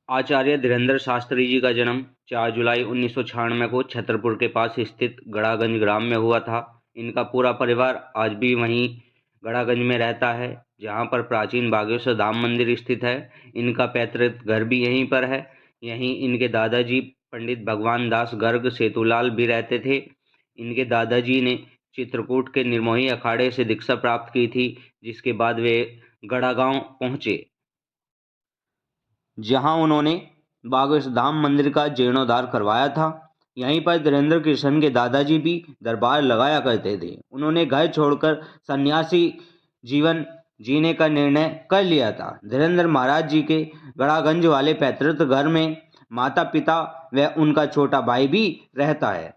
आचार्य धीरेन्द्र शास्त्री जी का जन्म 4 जुलाई 1996 को छतरपुर के पास स्थित गड़ागंज ग्राम में हुआ था। इनका पूरा परिवार आज भी वहीं गड़ागंज में रहता है, जहां पर प्राचीन बागेश्वर धाम मंदिर स्थित है। इनका पैतृक घर भी यहीं पर है। यहीं इनके दादाजी पंडित भगवान दास गर्ग सेतुलाल भी रहते थे। इनके दादाजी ने चित्रकूट के निर्मोही अखाड़े से दीक्षा प्राप्त की थी, जिसके बाद वे गड़ागांव पहुंचे, जहां उन्होंने बागेश्वर धाम मंदिर का जीर्णोद्धार करवाया था। यहीं पर धीरेन्द्र कृष्ण के दादाजी भी दरबार लगाया करते थे। उन्होंने घर छोड़कर सन्यासी जीवन जीने का निर्णय कर लिया था। धीरेन्द्र महाराज जी के गड़ागंज वाले पैतृक घर में माता पिता व उनका छोटा भाई भी रहता है।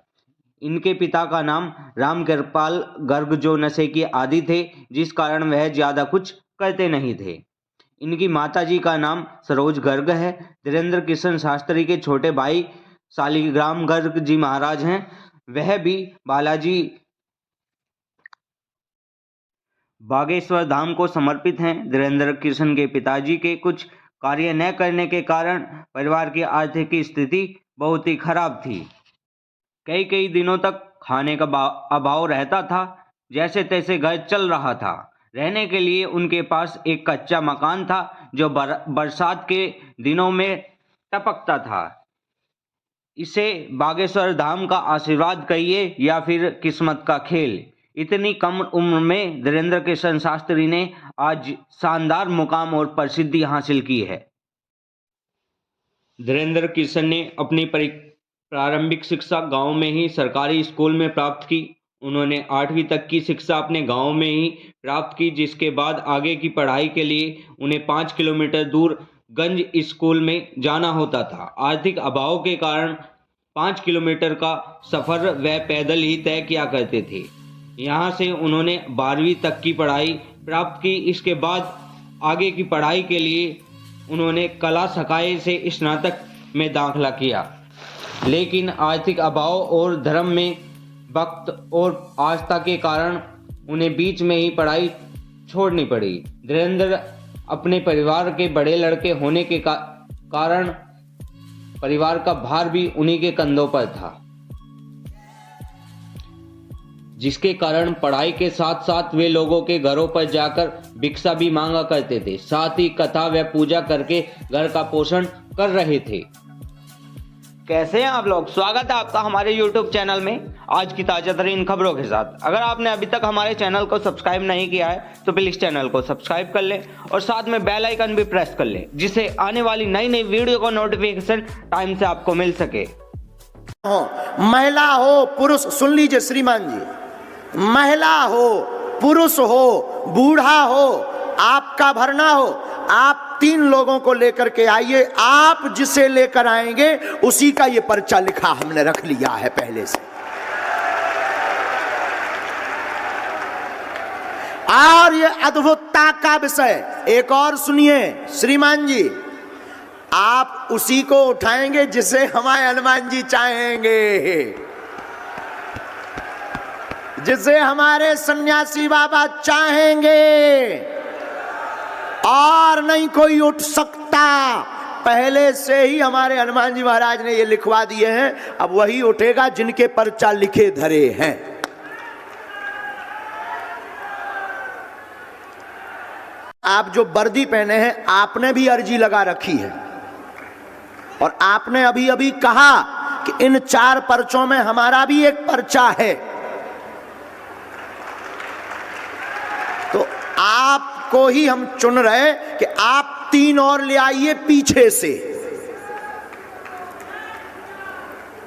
इनके पिता का नाम राम कृपाल गर्ग जो नशे के आदी थे, जिस कारण वह ज़्यादा कुछ करते नहीं थे। इनकी माताजी का नाम सरोज गर्ग है। धीरेन्द्र कृष्ण शास्त्री के छोटे भाई शालिग्राम गर्ग जी महाराज हैं। वह भी बालाजी बागेश्वर धाम को समर्पित हैं। धीरेन्द्र कृष्ण के पिताजी के कुछ कार्य न करने के कारण परिवार की आर्थिक स्थिति बहुत ही खराब थी। कई दिनों तक खाने का अभाव रहता था। जैसे तैसे घर चल रहा था। रहने के लिए उनके पास एक कच्चा मकान था, जो बरसात के दिनों में टपकता था। इसे बागेश्वर धाम का आशीर्वाद कहिए या फिर किस्मत का खेल। इतनी कम उम्र में धीरेन्द्र कृष्ण शास्त्री ने आज शानदार मुकाम और प्रसिद्धि हासिल की है। धीरेन्द्र कृष्ण ने अपनी प्रारंभिक शिक्षा गांव में ही सरकारी स्कूल में प्राप्त की। उन्होंने 8वीं तक की शिक्षा अपने गांव में ही प्राप्त की, जिसके बाद आगे की पढ़ाई के लिए उन्हें 5 किलोमीटर दूर गंज स्कूल में जाना होता था। आर्थिक अभाव के कारण 5 किलोमीटर का सफ़र वह पैदल ही तय किया करते थे। यहाँ से उन्होंने 12वीं तक की पढ़ाई प्राप्त की। इसके बाद आगे की पढ़ाई के लिए उन्होंने कला सकाए से स्नातक में दाखिला किया, लेकिन आर्थिक अभाव और धर्म में वक्त और आस्था के कारण उन्हें बीच में ही पढ़ाई छोड़नी पड़ी। धीरेन्द्र अपने परिवार के बड़े लड़के होने के कारण परिवार का भार भी उन्हीं के कंधों पर था, जिसके कारण पढ़ाई के साथ साथ वे लोगों के घरों पर जाकर भिक्षा भी मांगा करते थे। साथ ही कथा व पूजा करके घर का पोषण कर रहे थे। कैसे हैं आप लोग? स्वागत है आपका हमारे YouTube चैनल में आज की ताजा तरीन खबरों के साथ। अगर आपने अभी तक हमारे चैनल को सब्सक्राइब नहीं किया है तो प्लीज चैनल को सब्सक्राइब कर लें और साथ में बेल आइकन भी प्रेस कर लें, जिससे आने वाली नई वीडियो का नोटिफिकेशन टाइम से आपको मिल सके। महिला हो पुरुष, सुन लीजिए श्रीमान जी, महिला हो पुरुष हो बूढ़ा हो आपका भरना हो, आप 3 लोगों को लेकर के आइए। आप जिसे लेकर आएंगे उसी का ये पर्चा लिखा हमने रख लिया है पहले से। और ये अद्भुतता का विषय एक और सुनिए श्रीमान जी, आप उसी को उठाएंगे जिसे हमारे हनुमान जी चाहेंगे, जिसे हमारे सन्यासी बाबा चाहेंगे, और नहीं कोई उठ सकता। पहले से ही हमारे हनुमान जी महाराज ने ये लिखवा दिए हैं, अब वही उठेगा जिनके पर्चा लिखे धरे हैं। आप जो वर्दी पहने हैं आपने भी अर्जी लगा रखी है, और आपने अभी अभी कहा कि इन 4 पर्चों में हमारा भी एक पर्चा है। तो आपको ही हम चुन रहे कि आप 3 और ले आइए पीछे से।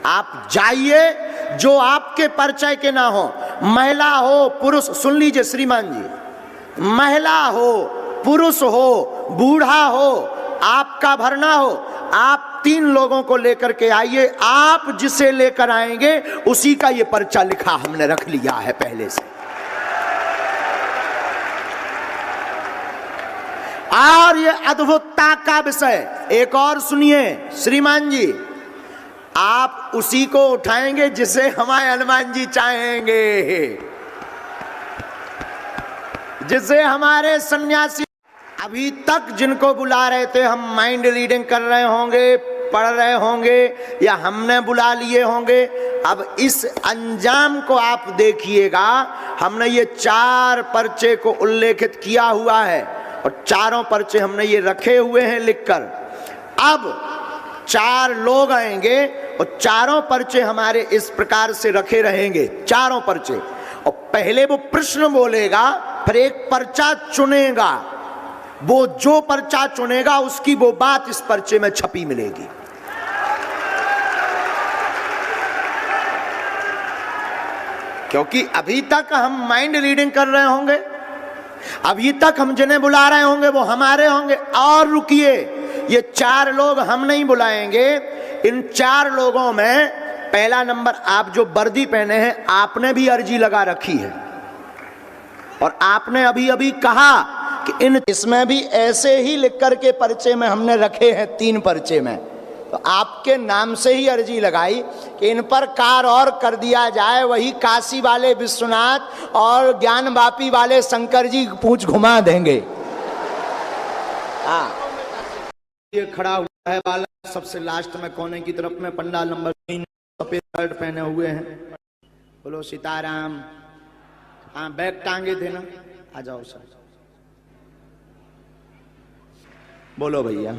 आप जाइए जो आपके परिचय के ना हो। महिला हो पुरुष, सुन लीजिए श्रीमान जी, महिला हो पुरुष हो बूढ़ा हो आपका भरना हो, आप 3 लोगों को लेकर के आइए। आप जिसे लेकर आएंगे उसी का ये पर्चा लिखा हमने रख लिया है पहले से। और ये अद्भुतता का विषय एक और सुनिए श्रीमान जी, आप उसी को उठाएंगे जिसे हमारे हनुमान जी चाहेंगे, जिसे हमारे सन्यासी। अभी तक जिनको बुला रहे थे, हम माइंड रीडिंग कर रहे होंगे, पढ़ रहे होंगे, या हमने बुला लिए होंगे। अब इस अंजाम को आप देखिएगा। हमने ये 4 पर्चे को उल्लेखित किया हुआ है और चारों पर्चे हमने ये रखे हुए हैं लिखकर। अब 4 लोग आएंगे और चारों पर्चे हमारे इस प्रकार से रखे रहेंगे, चारों पर्चे। और पहले वो प्रश्न बोलेगा, फिर एक पर्चा चुनेगा। वो जो पर्चा चुनेगा उसकी वो बात इस पर्चे में छपी मिलेगी। क्योंकि अभी तक हम माइंड रीडिंग कर रहे होंगे, अभी तक हम जिन्हें बुला रहे होंगे वो हमारे होंगे। और रुकिए, ये 4 लोग हम नहीं बुलाएंगे। इन 4 लोगों में पहला नंबर, आप जो वर्दी पहने हैं, आपने भी अर्जी लगा रखी है और आपने अभी अभी कहा कि इसमें भी ऐसे ही लिख करके पर्चे में हमने रखे हैं, 3 पर्चे में। तो आपके नाम से ही अर्जी लगाई कि इन पर कार और कर दिया जाए। वही काशी वाले विश्वनाथ और ज्ञानवापी वाले शंकर जी पूंछ घुमा देंगे। हाँ, ये खड़ा हुआ है वाला सबसे लास्ट में कोने की तरफ में, पंडाल नंबर 3, सफेद शर्ट पहने हुए हैं। बोलो सीताराम। हाँ, बैग टांगे थे ना, आ जाओ सर। बोलो भैया,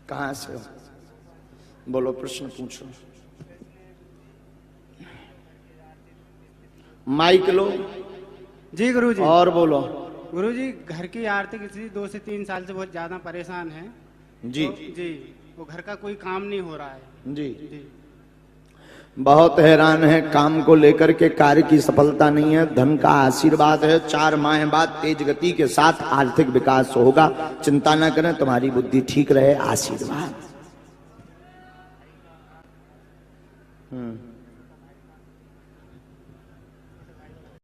कहां से हो? बोलो, प्रश्न पूछो। माइक लो जी गुरुजी। और बोलो। गुरुजी, घर की आर्थिक स्थिति 2 से 3 साल से बहुत ज्यादा परेशान है जी। तो, जी, वो घर का कोई काम नहीं हो रहा है जी। जी। बहुत हैरान है, काम को लेकर के कार्य की सफलता नहीं है। धन का आशीर्वाद है, 4 माह बाद तेज गति के साथ आर्थिक विकास होगा। चिंता न करें, तुम्हारी बुद्धि ठीक रहे, आशीर्वाद।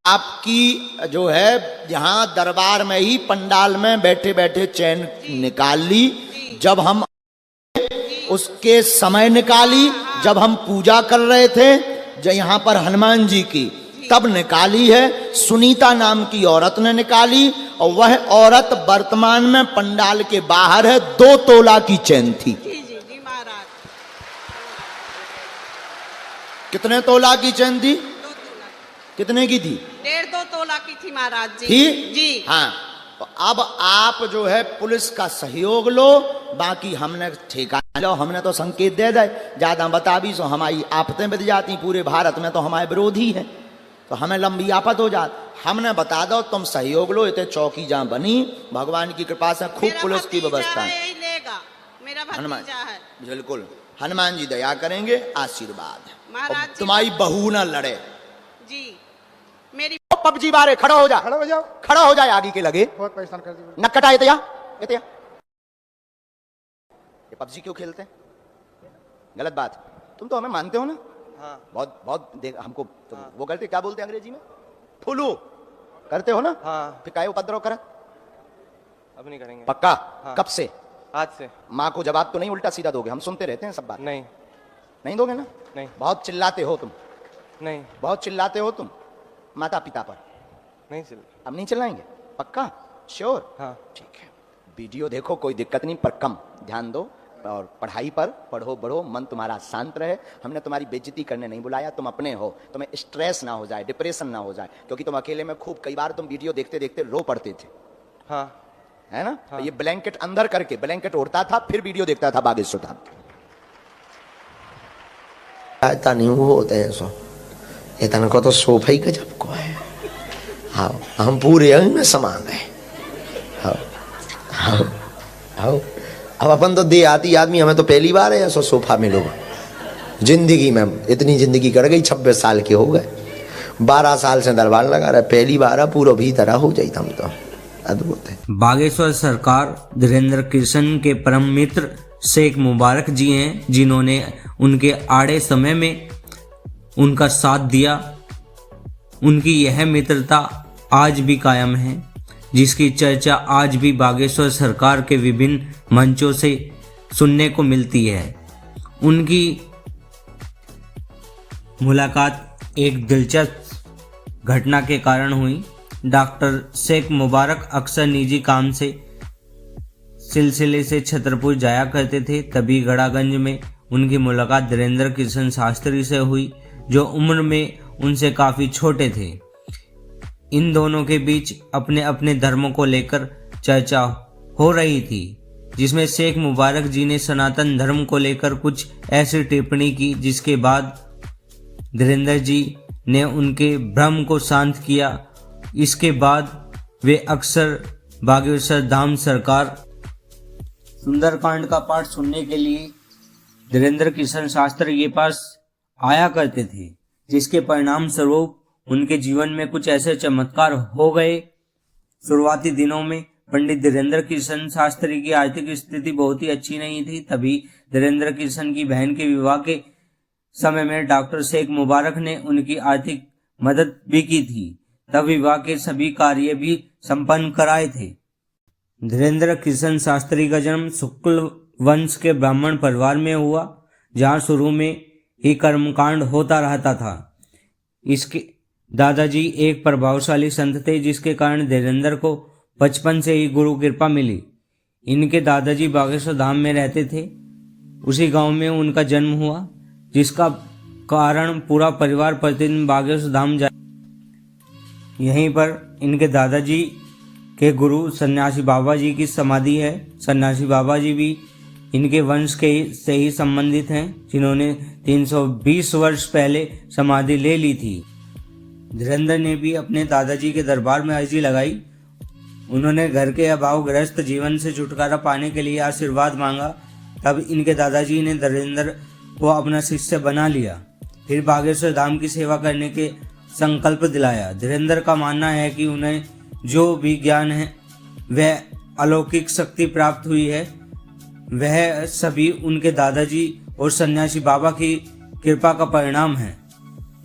आपकी जो है यहाँ दरबार में ही पंडाल में बैठे बैठे चैन निकाल ली। जब हम उसके समय निकाली, जब हम पूजा कर रहे थे जो यहाँ पर हनुमान जी की, तब निकाली है। सुनीता नाम की औरत ने निकाली और वह औरत वर्तमान में पंडाल के बाहर है। 2 तोला की चैन थी। जी महाराज। कितने तोला की चैन थी? 2 तोला। कितने की थी? 1.5-2 तोला की थी महाराज जी। थी? जी हाँ। तो अब आप जो है पुलिस का सहयोग लो, बाकी हमने ठेका लो। हमने तो संकेत दे दे, ज्यादा बता भी सो हमारी आफतें बच जाती। पूरे भारत में तो हमारे विरोधी है, तो हमें लंबी आफत हो जाती। हमने बता दो, तुम सहयोग लो। इतने चौकी जहाँ बनी, भगवान की कृपा से खूब पुलिस की व्यवस्था है। यही लेगा, मेरा भतीजा है। बिल्कुल, हनुमान जी दया करेंगे, आशीर्वाद। महाराज जी, तुम्हारी बहू ना लड़े जी। मेरी पबजी बारे खड़ा हो जा, खड़ा हो जाओ। खड़ा हो जाए, आगे के लगे। बहुत परेशान कर दी। नक्कटा इतया इतया। ये पबजी क्यों खेलते हैं? गलत बात। तुम तो हमें मानते हो ना? हाँ। बहुत बहुत हमको तो हाँ। वो करते, क्या बोलते हैं अंग्रेजी में? फुलू करते हो ना? हाँ। फिर काहे उपद्रव कर? अब नहीं करेंगे। पक्का? हाँ। कब से? आज से। माँ को जवाब तो नहीं उल्टा सीधा दोगे? हम सुनते रहते हैं सब बात। नहीं। नहीं दोगे ना? नहीं। बहुत चिल्लाते हो तुम। नहीं। बहुत चिल्लाते हो तुम माता पिता पर। नहीं चल। अब नहीं चिल्लाएंगे? पक्का? श्योर? हाँ। ठीक है। वीडियो देखो, कोई दिक्कत नहीं, पर कम ध्यान दो और पढ़ाई पर पढ़ो, बढ़ो, मन तुम्हारा शांत रहे। हमने तुम्हारी बेइज्जती करने नहीं बुलाया, तुम अपने हो, तुम्हें स्ट्रेस ना हो जाए, डिप्रेशन ना हो जाए, क्योंकि तुम अकेले में खूब कई बार तुम वीडियो देखते देखते रो पड़ते थे। हाँ। है ना? हाँ। तो ये ब्लैंकेट अंदर करके ब्लैंकेट ओढ़ता था, फिर वीडियो देखता था बागेश्वर धाम। ऐसा नहीं वो होता है, सो इतना को तो सोफा ही गजब को है। हाँ, हम पूरे अंग में समा गए। हाँ हाँ हाँ। अब अपन तो दे आती आदमी, हमें तो पहली बार है ऐसा सोफा मिलोगा जिंदगी में। इतनी जिंदगी कर गई, 26 साल के हो गए, 12 साल से दरबार लगा रहा, पहली बार पूरा भी तरह हो जाता। हम तो अद्भुत है। बागेश्वर सरकार धीरेन्द्र कृष्ण के परम मित्र शेख मुबारक जी हैं, जिन्होंने उनके आड़े समय में उनका साथ दिया। उनकी यह मित्रता आज भी कायम है, जिसकी चर्चा आज भी बागेश्वर सरकार के विभिन्न मंचों से सुनने को मिलती है। उनकी मुलाकात एक दिलचस्प घटना के कारण हुई। डॉक्टर शेख मुबारक अक्सर निजी काम से सिलसिले से छतरपुर जाया करते थे। तभी गड़ागंज में उनकी मुलाकात धीरेन्द्र कृष्ण शास्त्री से हुई, जो उम्र में उनसे काफ़ी छोटे थे। इन दोनों के बीच अपने अपने धर्मों को लेकर चर्चा हो रही थी, जिसमें शेख मुबारक जी ने सनातन धर्म को लेकर कुछ ऐसी टिप्पणी की जिसके बाद धीरेन्द्र जी ने उनके भ्रम को शांत किया। इसके बाद वे अक्सर बागेश्वर धाम सरकार सुंदरकांड का पाठ सुनने के लिए धीरेन्द्र कृष्ण शास्त्री के पास आया करते थे, जिसके परिणाम स्वरूप उनके जीवन में कुछ ऐसे चमत्कार हो गए। शुरुआती दिनों में पंडित धीरेन्द्र कृष्ण शास्त्री की आर्थिक स्थिति बहुत ही अच्छी नहीं थी। तभी धीरेन्द्र कृष्ण की बहन के विवाह के समय में डॉक्टर शेख मुबारक ने उनकी आर्थिक मदद भी की थी। तब विवाह के सभी कार्य भी संपन्न कराए थे। धीरेन्द्र कृष्ण शास्त्री का जन्म शुक्ल वंश के ब्राह्मण परिवार में हुआ, जहाँ शुरू में ही कर्मकांड होता रहता था। इसके दादाजी एक प्रभावशाली संत थे, जिसके कारण धीरेन्द्र को बचपन से ही गुरु कृपा मिली। इनके दादाजी बागेश्वर धाम में रहते थे। उसी गांव में उनका जन्म हुआ, जिसका कारण पूरा परिवार प्रतिदिन बागेश्वर धाम जाए। यहीं पर इनके दादाजी के गुरु सन्यासी बाबा जी की समाधि है। सन्यासी बाबा जी भी इनके वंश के से ही संबंधित हैं, जिन्होंने 320 वर्ष पहले समाधि ले ली थी। धीरेन्द्र ने भी अपने दादाजी के दरबार में अर्जी लगाई। उन्होंने घर के अभावग्रस्त जीवन से छुटकारा पाने के लिए आशीर्वाद मांगा। तब इनके दादाजी ने धीरेन्द्र को अपना शिष्य बना लिया, फिर बागेश्वर धाम की सेवा करने के संकल्प दिलाया। धीरेन्द्र का मानना है कि उन्हें जो भी ज्ञान है वह अलौकिक शक्ति प्राप्त हुई है, वह सभी उनके दादाजी और सन्यासी बाबा की कृपा का परिणाम है।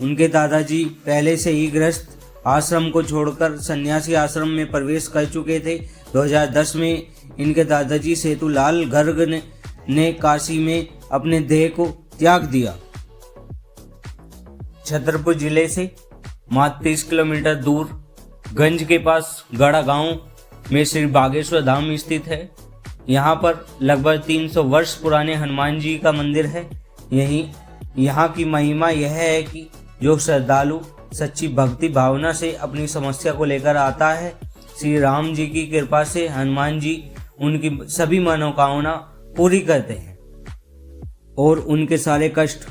उनके दादाजी पहले से ही गृहस्थ आश्रम को छोड़कर सन्यासी आश्रम में प्रवेश कर चुके थे। 2010 में इनके दादाजी सेतुलाल गर्ग ने काशी में अपने देह को त्याग दिया। छतरपुर जिले से मात्र 30 किलोमीटर दूर गंज के पास गड़ा गांव में श्री बागेश्वर धाम स्थित है। यहाँ पर लगभग 300 वर्ष पुराने हनुमान जी का मंदिर है। यहाँ की महिमा यह है कि जो श्रद्धालु सच्ची भक्ति भावना से अपनी समस्या को लेकर आता है, श्री राम जी की कृपा से हनुमान जी उनकी सभी मनोकामना पूरी करते हैं और उनके सारे कष्ट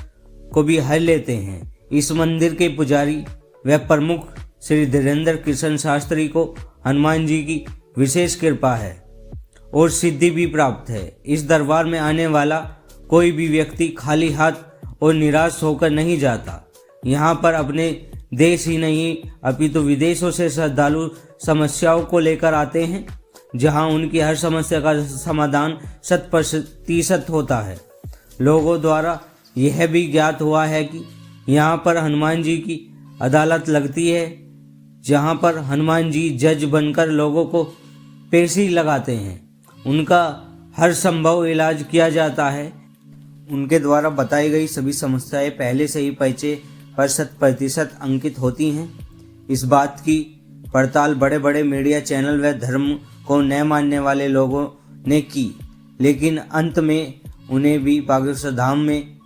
को भी हर लेते हैं। इस मंदिर के पुजारी व प्रमुख श्री धीरेन्द्र कृष्ण शास्त्री को हनुमान जी की विशेष कृपा है और सिद्धि भी प्राप्त है। इस दरबार में आने वाला कोई भी व्यक्ति खाली हाथ और निराश होकर नहीं जाता। यहाँ पर अपने देश ही नहीं अपितु विदेशों से श्रद्धालु समस्याओं को लेकर आते हैं, जहाँ उनकी हर समस्या का समाधान 100% होता है। लोगों द्वारा यह भी ज्ञात हुआ है कि यहाँ पर हनुमान जी की अदालत लगती है, जहाँ पर हनुमान जी जज बनकर लोगों को पेशी लगाते हैं। उनका हर संभव इलाज किया जाता है। उनके द्वारा बताई गई सभी समस्याएं पहले से ही पर्चे पर 100% अंकित होती हैं। इस बात की पड़ताल बड़े बड़े मीडिया चैनल व धर्म को न मानने वाले लोगों ने की, लेकिन अंत में उन्हें भी बागेश्वर धाम में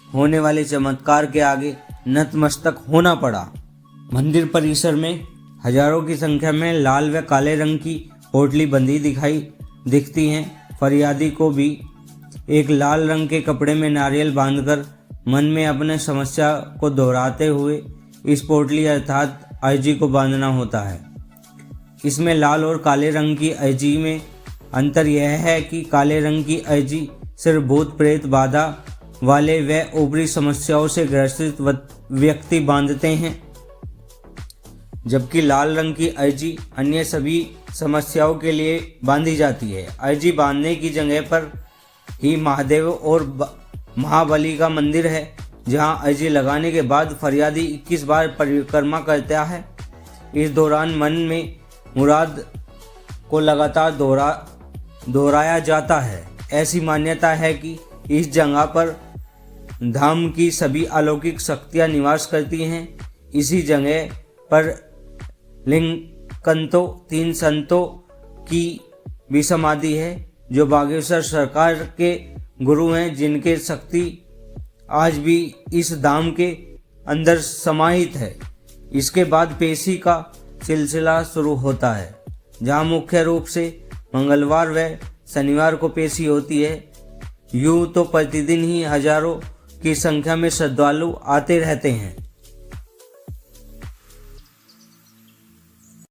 होने वाले चमत्कार के आगे नतमस्तक होना पड़ा। मंदिर परिसर में हजारों की संख्या में लाल व काले रंग की पोटली बंधी दिखती हैं। फरियादी को भी एक लाल रंग के कपड़े में नारियल बांधकर मन में अपने समस्या को दोहराते हुए इस पोटली अर्थात अर्जी को बांधना होता है। इसमें लाल और काले रंग की अर्जी में अंतर यह है कि काले रंग की अर्जी सिर्फ भूत प्रेत बाधा वाले व ऊपरी समस्याओं से ग्रसित व्यक्ति बांधते हैं, जबकि लाल रंग की अर्जी अन्य सभी समस्याओं के लिए बांधी जाती है। अर्जी बांधने की जगह पर ही महादेव और महाबली का मंदिर है, जहां अर्जी लगाने के बाद फरियादी 21 बार परिक्रमा करता है। इस दौरान मन में मुराद को लगातार दोहराया जाता है। ऐसी मान्यता है कि इस जगह पर धाम की सभी अलौकिक शक्तियां निवास करती हैं। इसी जगह पर कंतों 3 संतों की भी समाधि है जो बागेश्वर सरकार के गुरु हैं, जिनके शक्ति आज भी इस धाम के अंदर समाहित है। इसके बाद पेशी का सिलसिला शुरू होता है, जहां मुख्य रूप से मंगलवार व शनिवार को पेशी होती है। यूं तो प्रतिदिन ही हजारों की संख्या में श्रद्धालु आते रहते हैं।